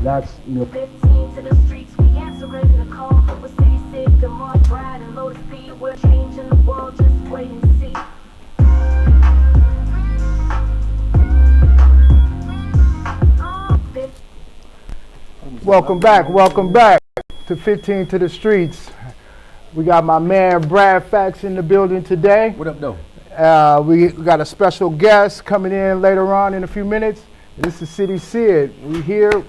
That's your 15 to the streets, we answering the call. We're city sick, the more pride and low speed. We're changing the world, just wait and see. welcome back to 15 to the streets. We got my man Brad Fax in the building today. What up, though? We got a special guest coming in later on in a few minutes. This is City Sid. We here.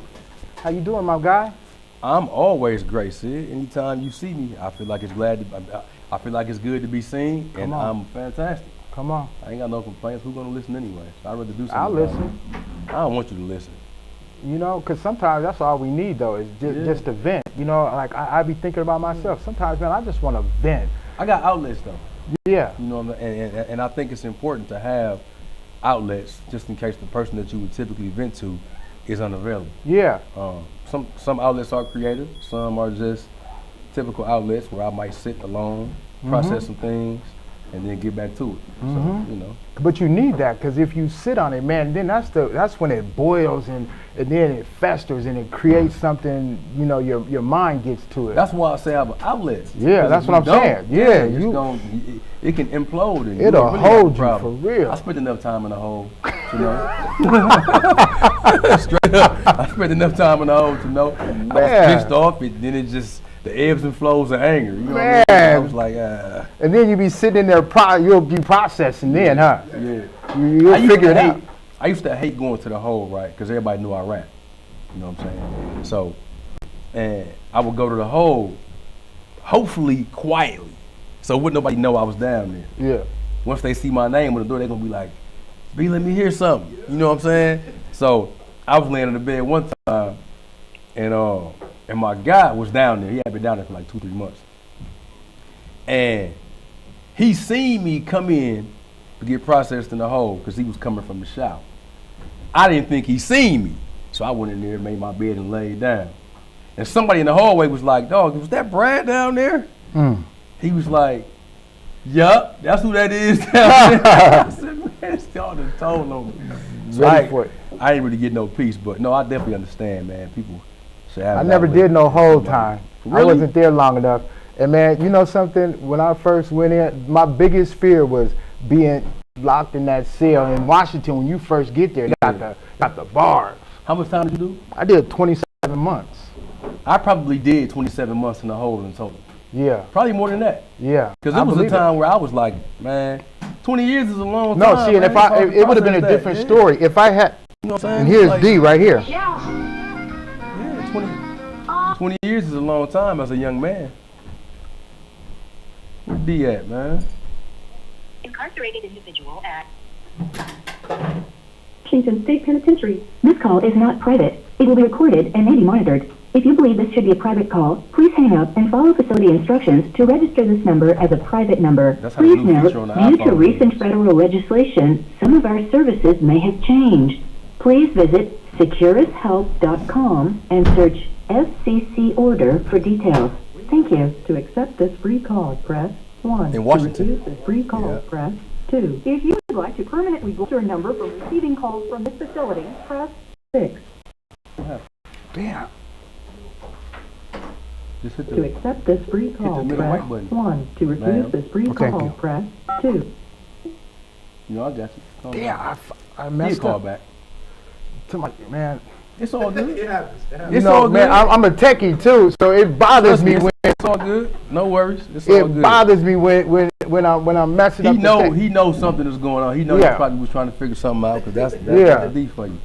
How you doing, my guy? I'm always great, Sid. Anytime you see me, I feel like it's I feel like it's good to be seen, and I'm fantastic. Come on. I ain't got no complaints. Who's gonna listen anyway? So I'd rather do something. I'll listen. I don't want you to listen. You know, because sometimes that's all we need, though, is just to vent. You know, like I be thinking about myself. Sometimes, man, I just want to vent. I got outlets, though. Yeah. You know, and I think it's important to have outlets just in case the person that you would typically vent to is unavailable. Yeah. Some outlets are creative. Some are just typical outlets where I might sit alone, process some things, and then get back to it. So, you know. But you need that, because if you sit on it, man, then that's when it boils and then it festers and it creates something. You know, your mind gets to it. That's why I say I have an outlet. Yeah, that's what I'm saying. Yeah, it can implode. And it'll really hold you for real. I spent enough time in the hole, you know. Straight up, I spent enough time in the hole to know. Man. I was pissed off. Then it just the ebbs and flows of anger. You know what I mean? I was like, And then you be sitting in there, you'll be processing then, huh? Yeah. You'll figure it out. I used to hate going to the hole, right? Because everybody knew I rap. You know what I'm saying? So, and I would go to the hole, hopefully quietly, so wouldn't nobody know I was down there. Yeah. Once they see my name on the door, they're gonna be like, B, let me hear something. You know what I'm saying? So I was laying in the bed one time, and my guy was down there. He had been down there for like 2-3 months. And he seen me come in to get processed in the hole because he was coming from the shower. I didn't think he seen me. So I went in there, made my bed and laid down. And somebody in the hallway was like, dog, was that Brad down there? He was like, yup, that's who that is down there. I said, man, it's starting to toll on me. So I ain't really get no peace, but no, I definitely understand, man. People should have. I never did no whole time. Really? I wasn't there long enough. And man, you know something? When I first went in, my biggest fear was being locked in that cell in Washington. When you first get there, they got the bars. How much time did you do? I did 27 months. I probably did 27 months in the hole in total. Yeah. Probably more than that. Yeah. Because it was a time where I was like, man, 20 years is a long time. No, see, and it would have been a different story if I had. You know what I'm saying? And here's like, D right here. Yeah, 20 years is a long time as a young man. Where's D at, man? Incarcerated individual at Washington State Penitentiary. This call is not private. It will be recorded and may be monitored. If you believe this should be a private call, please hang up and follow facility instructions to register this number as a private number. Please note, due to recent federal legislation, some of our services may have changed. Please visit securishelp.com and search FCC order for details. Thank you. To accept this free call, press 1. In Washington? To refuse this free call, press 2. If you would like to permanently block your number from receiving calls from this facility, press 6. Damn. To accept this free call, press 1. To refuse this free call, press 2. You know, I got you. Damn, I messed call up. Back. To my man. It's all good. It's all good. Man, I'm a techie too, so it bothers me when it's all good. No worries. It's all good. It bothers me when I'm messing up. He knows something is going on. He knows he probably was trying to figure something out because that's the D for you.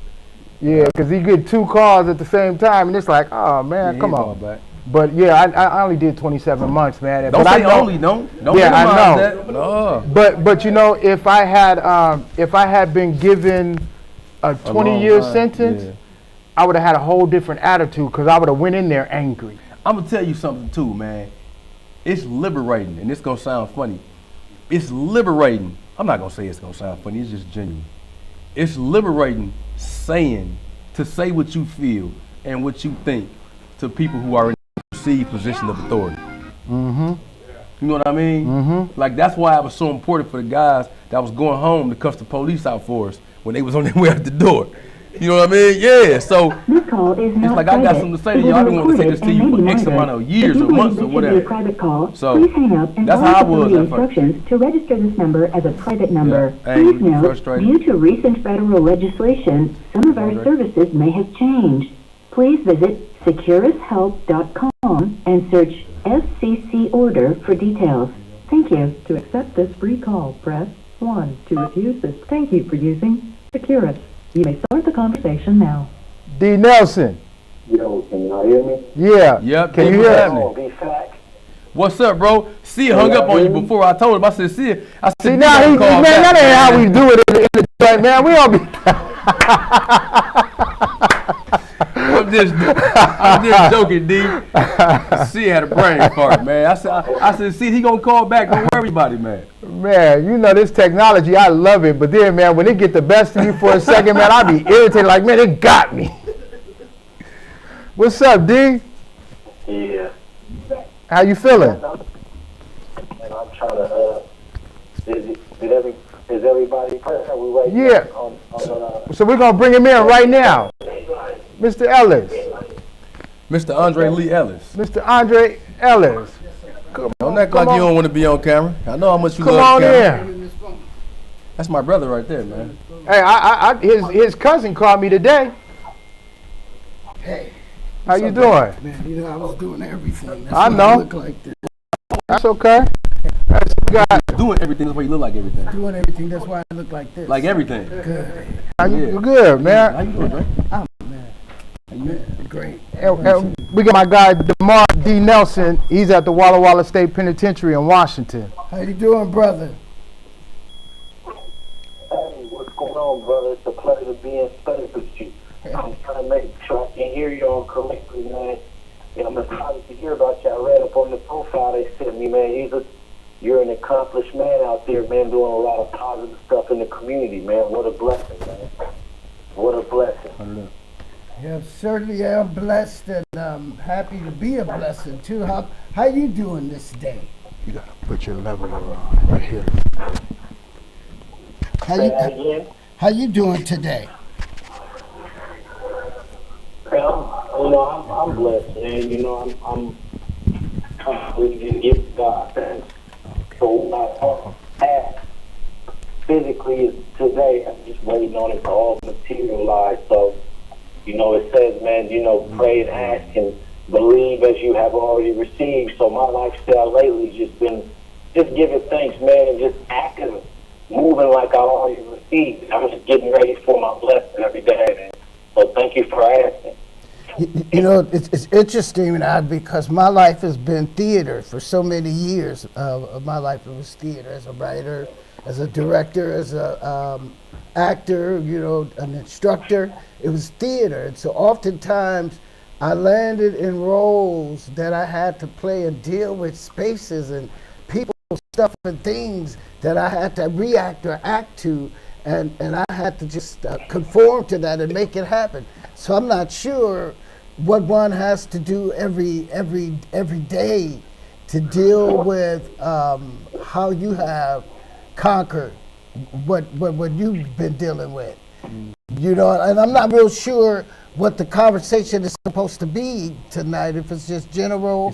Yeah, because he get 2 calls at the same time, and it's like, oh man, come on. Back. But yeah, I only did 27 months, man. Don't but say I know, only, don't. Yeah, I know. That. No. But you know, if I had been given a 20-year sentence, I would have had a whole different attitude because I would have went in there angry. I'm gonna tell you something too, man. It's liberating, and it's gonna sound funny. It's liberating. I'm not gonna say it's gonna sound funny. It's just genuine. It's liberating to say what you feel, and what you think to people who are in a perceived position of authority. Mm-hmm. You know what I mean? Mm-hmm. Like, that's why it was so important for the guys that was going home to cuss the police out for us when they was on their way out the door. You know what I mean? Yeah, so This call is not it's like I got something to say to you. I've been wanting to say this to you for X amount of years or months or whatever. Private call, So, please hang up and that's follow how I was the at first. instructions to register this number as a private number. Yeah, Please angry, note, frustrated. due to recent federal legislation, some of our services may have changed. Please visit securishelp.com and search FCC order for details. Thank you. To accept this free call, press 1. To refuse this, thank you for using Securus. You may start the conversation now. D. Nelson. Yo, can y'all hear me? Yeah. Yep, Can D, you what's hear happening? Oh, be fact. What's up, bro? Sia hung up on you before I told him. I said, Sia, I said, See, you now gotta he, call man, that back, ain't how man. we do it in the joint, man. We don't be. I'm just joking, D. Sia had a brain fart, man. I said, see, he gonna call back. Don't worry about it, man. Man, you know this technology, I love it. But then, man, when it get the best of you for a second, man, I be irritated. Like, man, it got me. What's up, D? Yeah. How you feeling? And I'm trying to, is everybody present? We waiting Yeah. on So we're gonna bring him in right now, Mr. Ellis, Mr. Andre Lee Ellis. Mr. Andre Ellis. Don't act like you don't want to be on camera. I know how much you Come love on camera. in. That's my brother right there, man. Hey, his cousin called me today. Hey, How you doing? man, you know I was doing everything. That's I why know. I look like this. That's okay. That's, we got, Doing everything that's why you look like everything. Doing everything. That's why I look like this. Like everything. Good. how you Yeah. good, How man? you doing, Dre? Man, great. And we got my guy DeMar D. Nelson. He's at the Walla Walla State Penitentiary in Washington. How you doing, brother? Hey, what's going on, brother? It's a pleasure being space with you. I'm trying to make sure I can hear y'all correctly, man. And I'm excited to hear about you. I read up on the profile they sent me, man. You're an accomplished man out there, man, doing a lot of positive stuff in the community, man. What a blessing, man. What a blessing. Yeah, certainly I'm blessed and I'm happy to be a blessing too. How you doing this day? You gotta put your level on right here. Say that again. How you doing today? I'm blessed, man. You know, I'm really just give God thanks. So my past physically is today. I'm just waiting on it to all materialize. So, you know, it says, man, you know, pray and ask and believe as you have already received. So my lifestyle lately has just been just giving thanks, man, and just acting, moving like I already received. I'm just getting ready for my blessing every day, man. So thank you for asking. You know, it's interesting, because my life has been theater for so many years. Of my life, it was theater as a writer, as a director, as a actor, you know, an instructor. It was theater. And so oftentimes I landed in roles that I had to play and deal with spaces and people, stuff and things that I had to react or act to. And I had to just conform to that and make it happen. So I'm not sure what one has to do every day to deal with how you have conquered what you've been dealing with. You know, and I'm not real sure what the conversation is supposed to be tonight. If it's just general,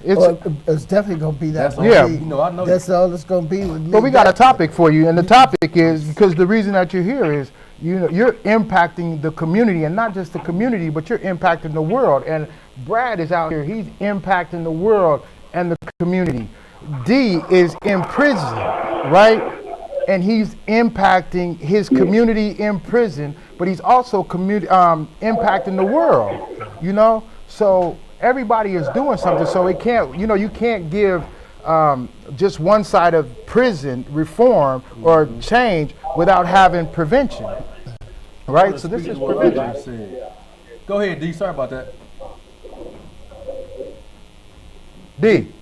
it's definitely gonna be that. Yeah. You know, I know That's all it's gonna be with me. But we got a topic for you, and the topic is, because the reason that you're here is, you know, you're impacting the community, and not just the community, but you're impacting the world. And Brad is out here, he's impacting the world and the community. D is in prison, right? And he's impacting his community in prison, but he's also impacting the world, you know? So everybody is doing something, so it can't, you know, you can't give just one side of prison reform or change without having prevention, right? So this is prevention. Go ahead, D. Sorry about that. D.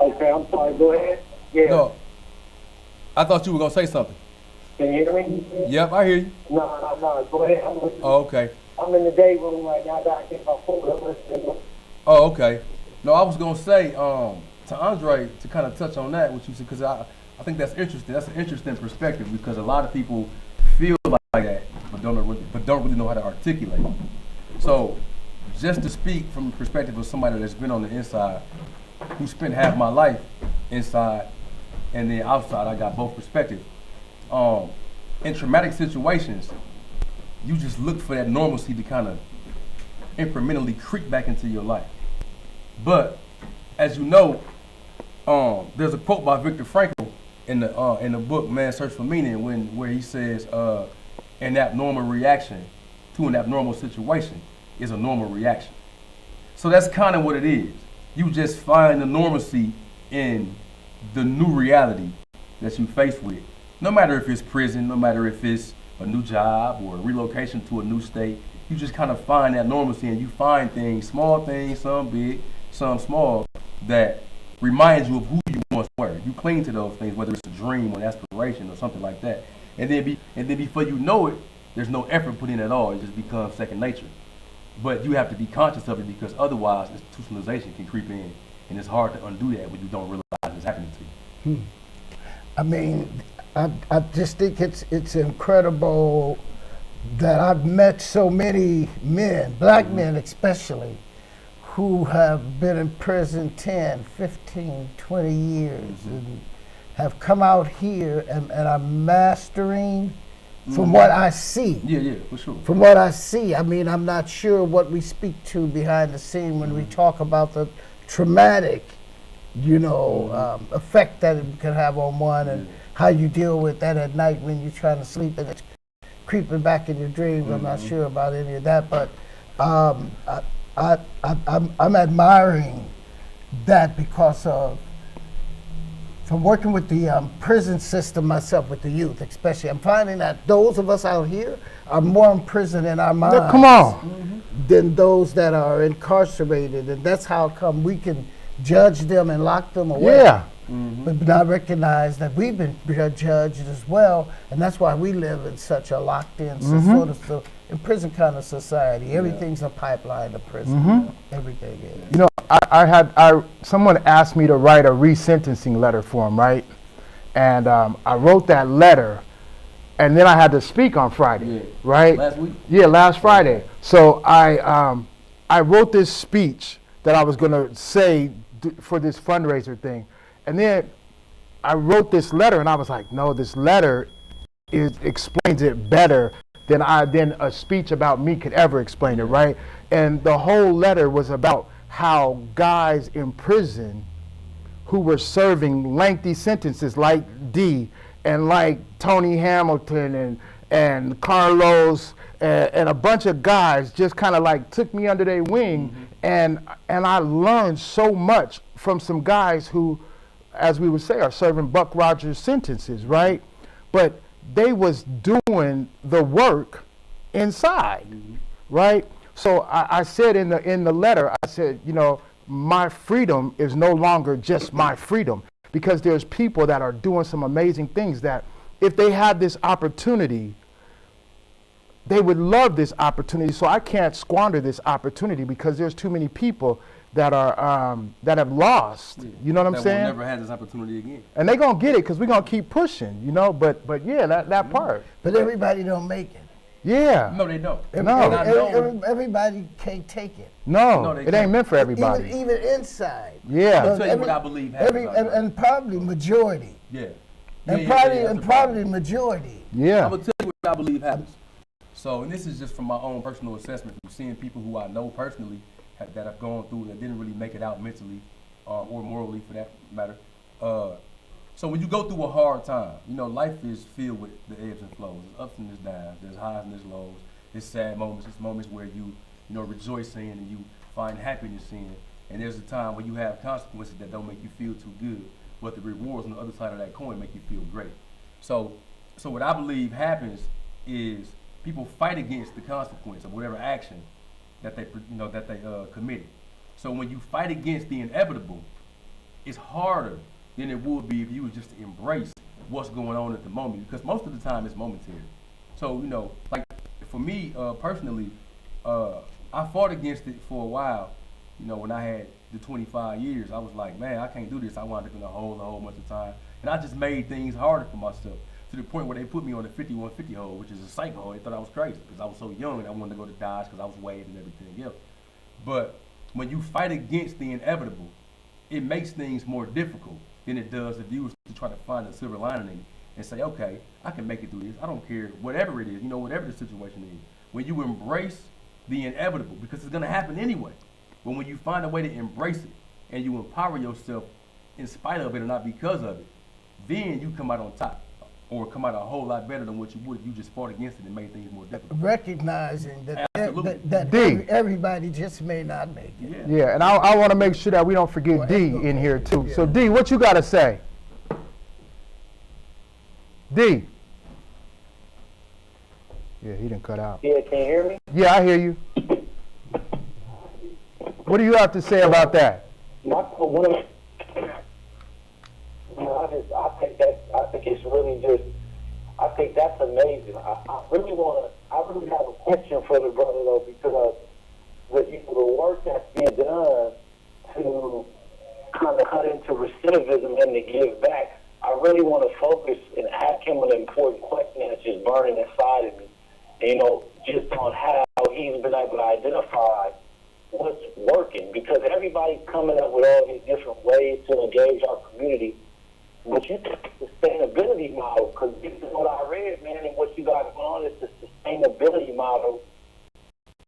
Okay, I'm sorry. Go ahead. Yeah. No. I thought you were going to say something. Can you hear me? Yep, I hear you. No. Go ahead. I'm listening. Oh, okay. I'm in the day room right now. I gotta get my phone listening. Oh, okay. No, I was gonna say to Andre to kind of touch on that, what you said, because I think that's interesting. That's an interesting perspective because a lot of people feel like that, but don't really know how to articulate. So, just to speak from the perspective of somebody that's been on the inside, who spent half my life inside, and then outside, I got both perspectives. In traumatic situations, you just look for that normalcy to kind of incrementally creep back into your life. But as you know, there's a quote by Viktor Frankl in the book Man's Search for Meaning, where he says, "An abnormal reaction to an abnormal situation is a normal reaction." So that's kind of what it is. You just find the normalcy in the new reality that you face with. No matter if it's prison, no matter if it's a new job or a relocation to a new state, you just kind of find that normalcy and you find things, small things, some big, some small, that reminds you of who you once were. You cling to those things, whether it's a dream or an aspiration or something like that. And then before you know it, there's no effort put in at all. It just becomes second nature. But you have to be conscious of it because otherwise institutionalization can creep in, and it's hard to undo that when you don't realize it's happening to you. I mean, I just think it's incredible that I've met so many men, black men especially, who have been in prison 10, 15, 20 years and have come out here and are mastering from what I see. Yeah, for sure. From what I see, I mean, I'm not sure what we speak to behind the scene when we talk about the traumatic, effect that it can have on one and how you deal with that at night when you're trying to sleep and it's creeping back in your dreams. I'm not sure about any of that, but I'm admiring that because of from working with the prison system myself, with the youth especially. I'm finding that those of us out here are more in prison in our minds Come on. than those that are incarcerated, and that's how come we can judge them and lock them away. Yeah. But not recognize that we've been judged as well, and that's why we live in such a locked-in, sort of in prison kind of society. Everything's a pipeline to prison. Everything is. You know, someone asked me to write a resentencing letter for him, right? And I wrote that letter, and then I had to speak on Friday, right? Last week? Yeah, last Friday. So I wrote this speech that I was going to say for this fundraiser thing. And then I wrote this letter, and I was like, no, this letter explains it better than a speech about me could ever explain it, right? And the whole letter was about how guys in prison who were serving lengthy sentences like D and like Tony Hamilton and Carlos and a bunch of guys just kind of like took me under their wing, and I learned so much from some guys who, as we would say, are serving Buck Rogers sentences, right? But they was doing the work inside, right? So I said in the letter, I said, my freedom is no longer just my freedom, because there's people that are doing some amazing things that if they had this opportunity, they would love this opportunity. So I can't squander this opportunity because there's too many people that are that have lost. You know what I'm saying? That will never have this opportunity again. And they're gonna get it because we're gonna keep pushing, But yeah, that part. But everybody don't make it. Yeah. No, they don't. Everybody can't take it. No, it ain't meant for everybody. Even inside. Yeah. I'll tell you what I believe happens. And probably majority. Yeah. And probably majority. Yeah. I'm gonna tell you what I believe happens. So, and this is just from my own personal assessment, from seeing people who I know personally that have gone through that didn't really make it out mentally or morally, for that matter. So when you go through a hard time, life is filled with the ebbs and flows. There's ups and there's downs. There's highs and there's lows. There's sad moments. There's moments where you rejoice in and you find happiness in. And there's a time where you have consequences that don't make you feel too good, but the rewards on the other side of that coin make you feel great. So what I believe happens is people fight against the consequence of whatever action that they committed. So when you fight against the inevitable, it's harder than it would be if you was just to embrace what's going on at the moment, because most of the time it's momentary. So like for me personally, I fought against it for a while. You know, when I had the 25 years, I was like, man, I can't do this. I wound up in a whole bunch of time. And I just made things harder for myself to the point where they put me on the 5150 hole, which is a cycle hole. They thought I was crazy because I was so young and I wanted to go to Dodge because I was waved and everything else. But when you fight against the inevitable, it makes things more difficult than it does if you was to try to find a silver lining in it and say, okay, I can make it through this. I don't care, whatever it is, you know, whatever the situation is. When you embrace the inevitable, because it's going to happen anyway, but when you find a way to embrace it and you empower yourself in spite of it and not because of it, then you come out on top or come out a whole lot better than what you would if you just fought against it and made things more difficult. Recognizing that, D. everybody just may not make it. Yeah, and I want to make sure that we don't forget D in here too. So D, what you got to say? D. Yeah, he didn't cut out. Yeah, can you hear me? Yeah, I hear you. What do you have to say about that? I think it's really just, I think that's amazing. I really have a question for the brother though, because the work that's being done to kind of cut into recidivism and to give back, I really want to focus and ask him an important question that's just burning inside of me. You know, just on how he's been able to identify what's working, because everybody's coming up with all these different ways to engage our community. But you take the sustainability model, because this is what I read, man, and what you got going on is the sustainability model.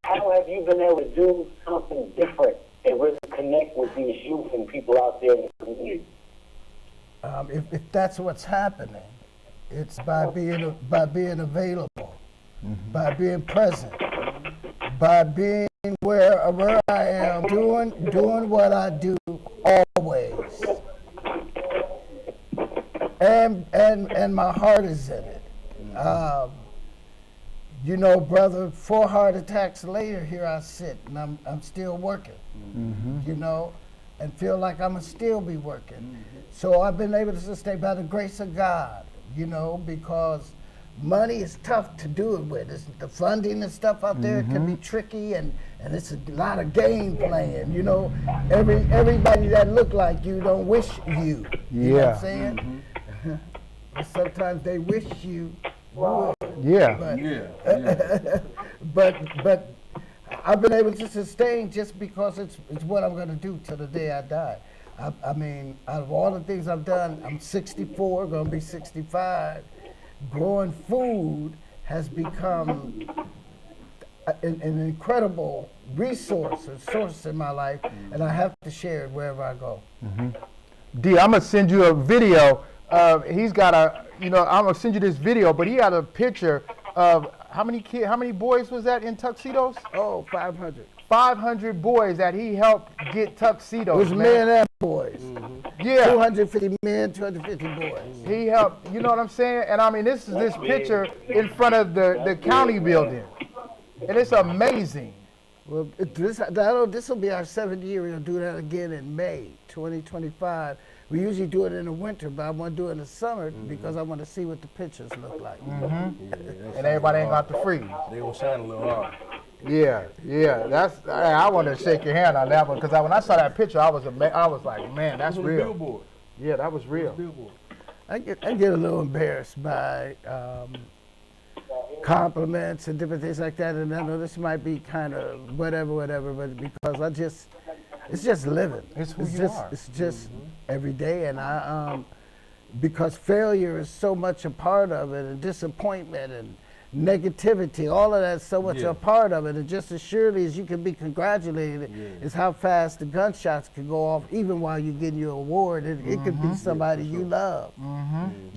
How have you been able to do something different and really connect with these youth and people out there in the community? If that's what's happening, it's by being available, by being present, by being where I am, doing what I do always. And my heart is in it. You know, brother, 4 heart attacks later, here I sit, and I'm still working. You know, and feel like I'ma still be working. So I've been able to sustain by the grace of God. You know, because money is tough to do it with. It's the funding and stuff out there can be tricky, and it's a lot of game playing. You know, everybody that look like you don't wish you. You know what I'm saying? But sometimes they wish you would. But I've been able to sustain just because it's what I'm going to do till the day I die. I mean, out of all the things I've done, I'm 64, going to be 65. Growing food has become an incredible resource or source in my life, and I have to share it wherever I go. D, I'm going to send you a video. He's got I'm going to send you this video, but he had a picture of how many boys was that in tuxedos? Oh, 500. 500 boys that he helped get tuxedos. It was men and boys. Yeah. 250 men, 250 boys. He helped, you know what I'm saying? And I mean, this is this picture in front of the county building. And it's amazing. Well, this will be our 7th year. We'll do that again in May 2025. We usually do it in the winter, but I want to do it in the summer because I want to see what the pictures look like. And everybody ain't got to freeze. They gonna shine a little hard. Yeah. I want to shake your hand on that one because when I saw that picture, I was like, man, that's real. Billboard. Yeah, that was real. Billboard. I get a little embarrassed by compliments and different things like that, and I know this might be kind of whatever, but because it's just living. It's who you are. It's just every day, and because failure is so much a part of it, and disappointment and negativity, all of that's so much a part of it, and just as surely as you can be congratulated is how fast the gunshots can go off, even while you're getting your award. It could be somebody you love,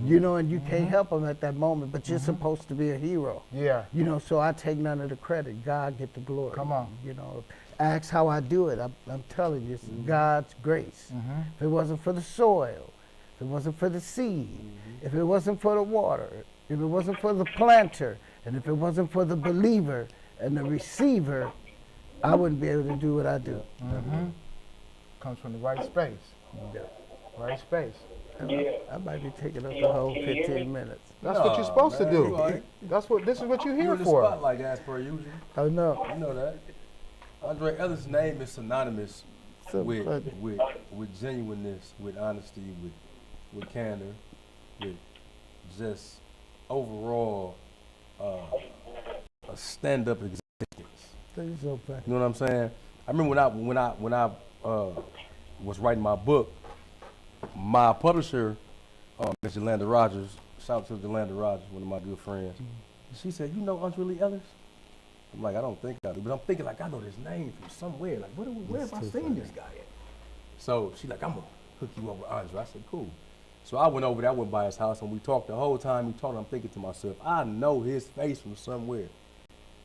you know, and you can't help them at that moment, but you're supposed to be a hero. Yeah. You know, so I take none of the credit. God get the glory. Come on. You know, ask how I do it. I'm telling you, it's God's grace. If it wasn't for the soil, if it wasn't for the seed, if it wasn't for the water, if it wasn't for the planter, and if it wasn't for the believer and the receiver, I wouldn't be able to do what I do. Comes from the right space. Right space. Yeah. I might be taking up the whole 15 minutes. That's what you're supposed to man, do. you all right. This is what you're You're here in the for. spotlight as per usual. Oh, no. You know that. Andre Ellis' name is synonymous So with, funny. with genuineness, with honesty, with candor, with just overall a stand-up existence. Things so funny. You know what I'm saying? I remember when I was writing my book, my publisher, Miss Yolanda Rogers, shout out to Yolanda Rogers, one of my good friends. She said, "You know Andre Lee Ellis?" I'm like, "I don't think I do," but I'm thinking like I know this name from somewhere. Like, where have I seen this guy at? So she's like, "I'm gonna hook you up with Andre." I said, "Cool." So I went over there, I went by his house, and we talked the whole time. We talked. I'm thinking to myself, I know his face from somewhere,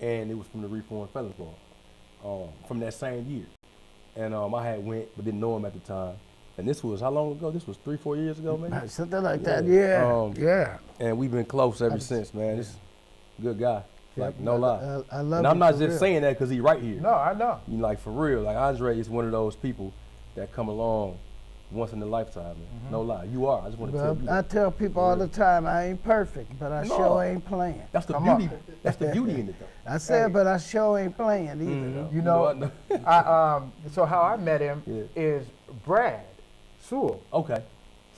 and it was from the Reformed Felons Bar, from that same year. And I had went, but didn't know him at the time. And this was how long ago? This was 3-4 years ago, maybe. Something like that, yeah. Yeah. And we've been close ever since, man. This is a good guy, like no lie. I love And I'm him not for just real. saying that because he right here. No, I know. You like for real. Like Andre is one of those people that come along once in a lifetime, man. No lie, you are. I just want to tell you. I tell people all the time, I ain't perfect, but I No. sure ain't playing. That's the Come beauty. on. That's the beauty in it, though. I said, but I sure ain't playing either. though. You know, I know. so how I met him Yeah. is Brad Sewell Okay.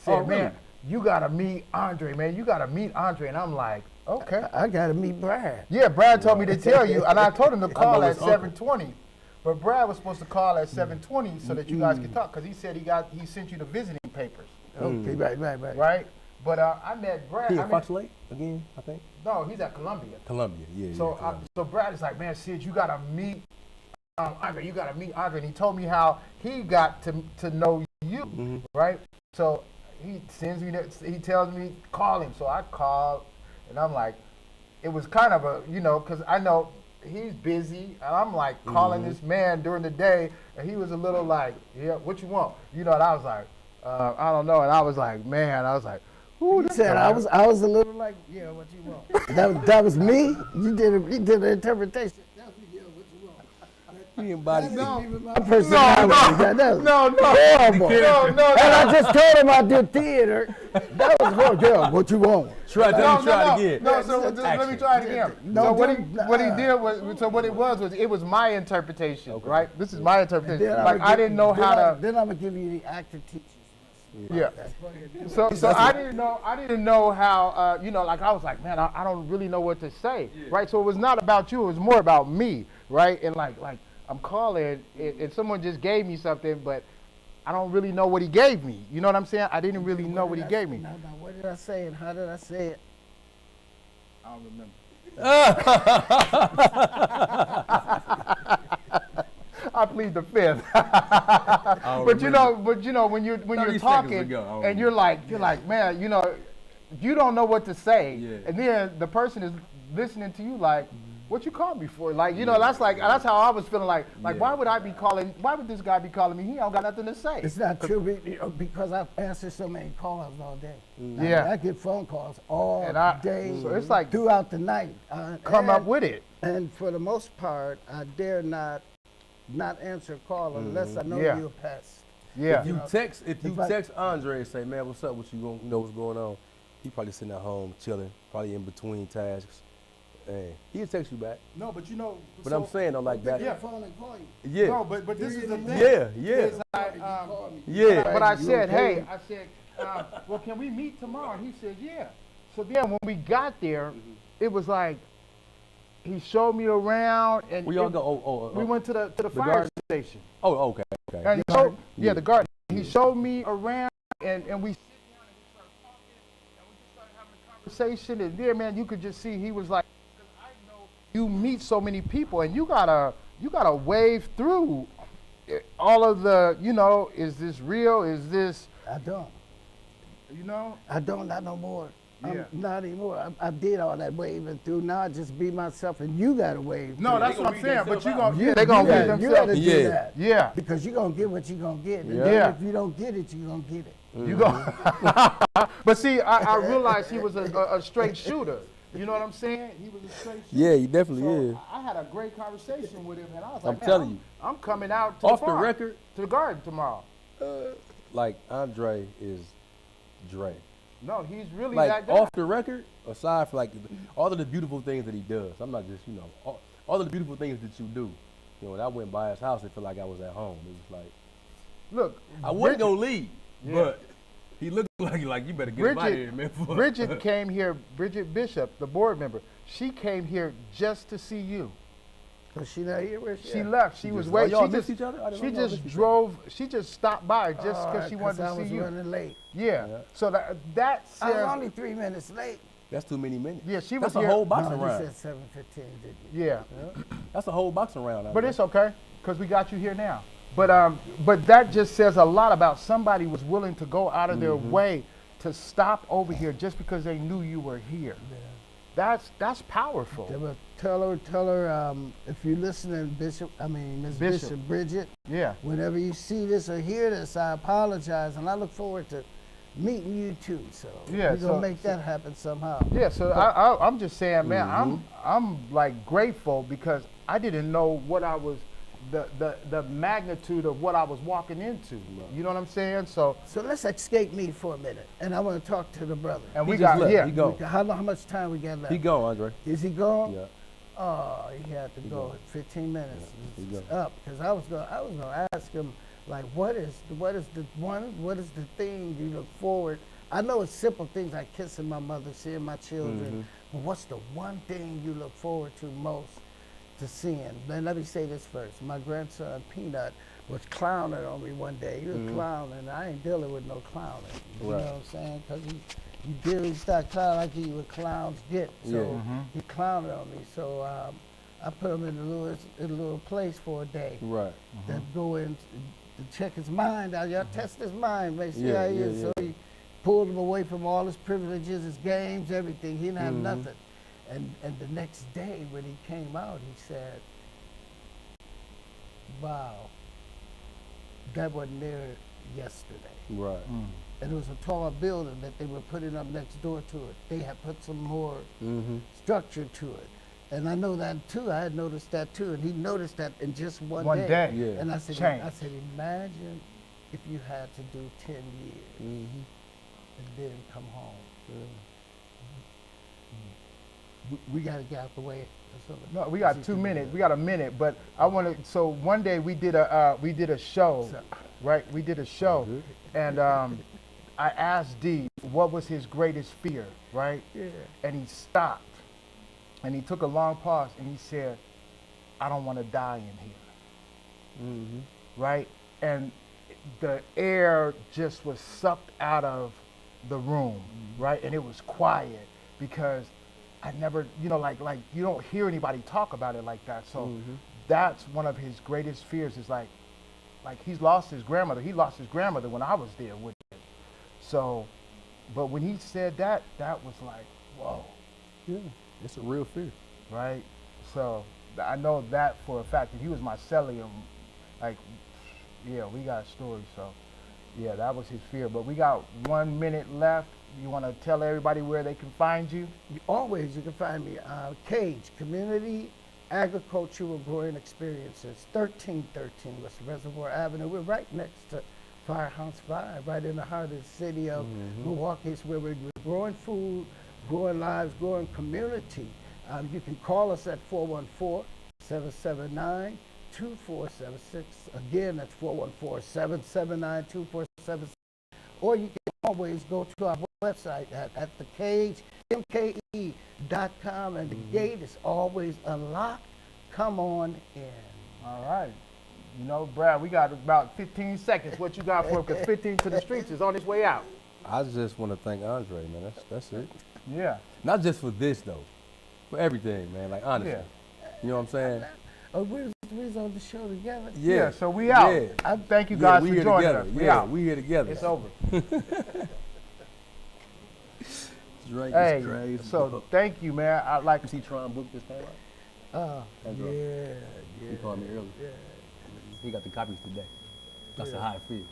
said, Oh, really? "Man, you gotta meet Andre, man. You gotta meet Andre." And I'm like, "Okay." I gotta meet Brad. Yeah, Brad told me to tell you, and I told him to call know at his uncle. 7:20. But Brad was supposed to call at 7:20 so that you guys could talk, because he said he sent you the visiting papers, Okay, right. right? But I met Brad. He I at mean, Fox Lake again, I think. no, he's at Columbia. Columbia, yeah. So, Columbia. so Brad is like, "Man, Sid, you gotta meet Andre. You gotta meet Andre." And he told me how he got to know you, right? So he sends me, he tells me call him. So I called, and I'm like, it was kind of a, because I know he's busy, and I'm like calling this man during the day, and he was a little like, "Yeah, what you want?" And I was like, "I don't know," and I was like, "Who?" He said I was a little like, yeah, what you want? that was me. You did an interpretation. That was me, yeah, what you want? He embodied My personality. That was No, horrible. no. And I just told him I did theater. That was horrible. Yeah, what you want? Try it again. No, so let me try it again. No, So what he did was, so what it was my interpretation, right? This is my interpretation. Like I didn't know how to. Then I'm gonna give you the actor teachers. Yeah. So I didn't know how. Like I was like, man, I don't really know what to say, right? So it was not about you. It was more about me, right? And like I'm calling, and someone just gave me something, but I don't really know what he gave me. You know what I'm saying? I didn't really know what he gave me. Now, what did I say and how did I say it? I don't remember. I plead the fifth. But you know, when you're 30 seconds talking ago, and you're like, man, you don't know what to say, and then the person is listening to you like, what you call me for? Like, that's how I was feeling like why would this guy be calling me? He don't got nothing to say. It's not true because I've answered so many calls all day. Yeah. I get phone calls all day. So it's like throughout the night. come up with it. And for the most part, I dare not answer a call unless I know you're a pest. Yeah. If you text Andre and say, "Man, what's up? What you gonna know what's going on?" He probably sitting at home chilling, probably in between tasks. And he'll text you back. No, but But I'm saying though, like that. Yeah, phone and call you. Yeah. No, but this is the thing. Yeah. Yeah. But I said, hey, well, can we meet tomorrow? And he said, yeah. So then when we got there, it was like he showed me around, and We all go. we went to the fire garden? station. Oh, okay. And he showed, the garden. He showed me around, and we sit down and we started talking, and we just started having a conversation. And there, man, you could just see he was like, I know you meet so many people, and you gotta wade through all of the, is this real? Is this? I don't. I don't, not no more. Yeah. Not anymore. I did all that waving through. Now I just be myself, and you gotta wave. No, through. that's what I'm saying. But they gonna You read gotta themselves. do that. Yeah. Because you're going to get what you're going to get. And Yeah. then if you don't get it, you're going to get it. You go. But see, I realized he was a straight shooter. You know what I'm saying? He was a straight shooter. Yeah, he definitely So is. I had a great conversation with him, and I was like, I'm telling you. I'm coming out to Off the the farm, record. to the garden tomorrow. like Andre is Dre. No, he's really Like that guy. off the record, aside from like all of the beautiful things that he does, I'm not just all of the beautiful things that you do. When I went by his house, it felt like I was at home. It was like, Look, I wasn't gonna leave, Yeah. but he looked like you better get him out of here, man. Bridget came here. Bridget Bishop, the board member, she came here just to see you. So she not here? Where she She at? left. She was just- waiting. y'all She missed just, each other? I didn't she know y'all just missed each drove. She just stopped by just because she wanted I to was see you. running late. Yeah. So that I was says. only 3 minutes late. That's too many minutes. Yeah, she was That's a here. whole boxing No, you round. said 7:15, didn't you? Yeah. That's a whole boxing round. But it's okay because we got you here now. But that just says a lot about somebody was willing to go out of their way to stop over here just because they knew you were here. That's powerful. Yeah, but tell her, if you're listening, Miss Bishop, Bridget, Yeah. whenever you see this or hear this, I apologize, and I look forward to meeting you too. So Yeah, we're so- gonna make that happen somehow. Yeah, so I'm just saying, man, I'm like grateful because I didn't know what I was, the magnitude of what I was walking into. You know what I'm saying? So So let's escape me for a minute, and I want to talk to the brother. and we He just got left. yeah. He gone. How much time we got left? He gone, Andre. Is he gone? Yeah. Oh, he had to go. gone. 15 minutes. he It's gone. up because I was gonna ask him like, what is the thing you look forward? I know it's simple things like kissing my mother, seeing my children, but what's the one thing you look forward to most to seeing? Then let me say this first. My grandson Peanut was clowning on me one day. He was clowning. I ain't dealing with no clowning. You Right. know what I'm saying? Because he started clowning like he what clowns get. So he clowned on me. So I put him in a little place for a day. Right. That go in to check his mind out. Y'all test his mind, make sure how he Yeah, is. yeah. So he pulled him away from all his privileges, his games, everything. He didn't have nothing. And the next day when he came out, he said, "Wow, that wasn't there yesterday." Right. And it was a tall building that they were putting up next door to it. They had put some more Mm-hmm. structure to it. And I know that too. I had noticed that too. And he noticed that in just one One day. Yeah. And I said, Change. imagine if you had to do 10 years Mm-hmm. and then come home. We got to get out the way. No, we got 2 minutes. We got a minute, but I want to. So one day we did a show, right? We did a show, and I asked D what was his greatest fear, right? Yeah. And he stopped, and he took a long pause, and he said, "I don't want to die in here." Right? And the air just was sucked out of the room, right? And it was quiet because I never, like you don't hear anybody talk about it like that. So that's one of his greatest fears is like he's lost his grandmother. He lost his grandmother when I was there with him. So, but when he said that, that was like, whoa, Yeah. It's a real fear. right? So I know that for a fact. And he was my celly, and like, yeah, we got stories. So, yeah, that was his fear. But we got 1 minute left. You want to tell everybody where they can find you? Always, you can find me Cage Community Agricultural Growing Experiences, 1313 West Reservoir Avenue. We're right next to Firehouse 5, right in the heart of the city of Milwaukee. It's where we're growing food, growing lives, growing community. You can call us at 414-779-2476. Again, that's 414-779-2476. Or you can always go to our website at thecagem.com, and the gate is always unlocked. Come on in. All right. Brad, we got about 15 seconds. What you got for him? Because 15 to the streets is on its way out. I just want to thank Andre, man. That's it. Yeah. Not just for this though, for everything, man. Like honestly, Yeah. you know what I'm saying? Oh, we was on the show together. Yeah, so we out. Yeah. Thank you guys we for here joining together. us. We Yeah, out. we here together. It's over. Drake Hey, is crazy. so thank you, man. I like. Is he trying to book this thing? Yeah. He called me earlier. He got the copies today. That's how I feel.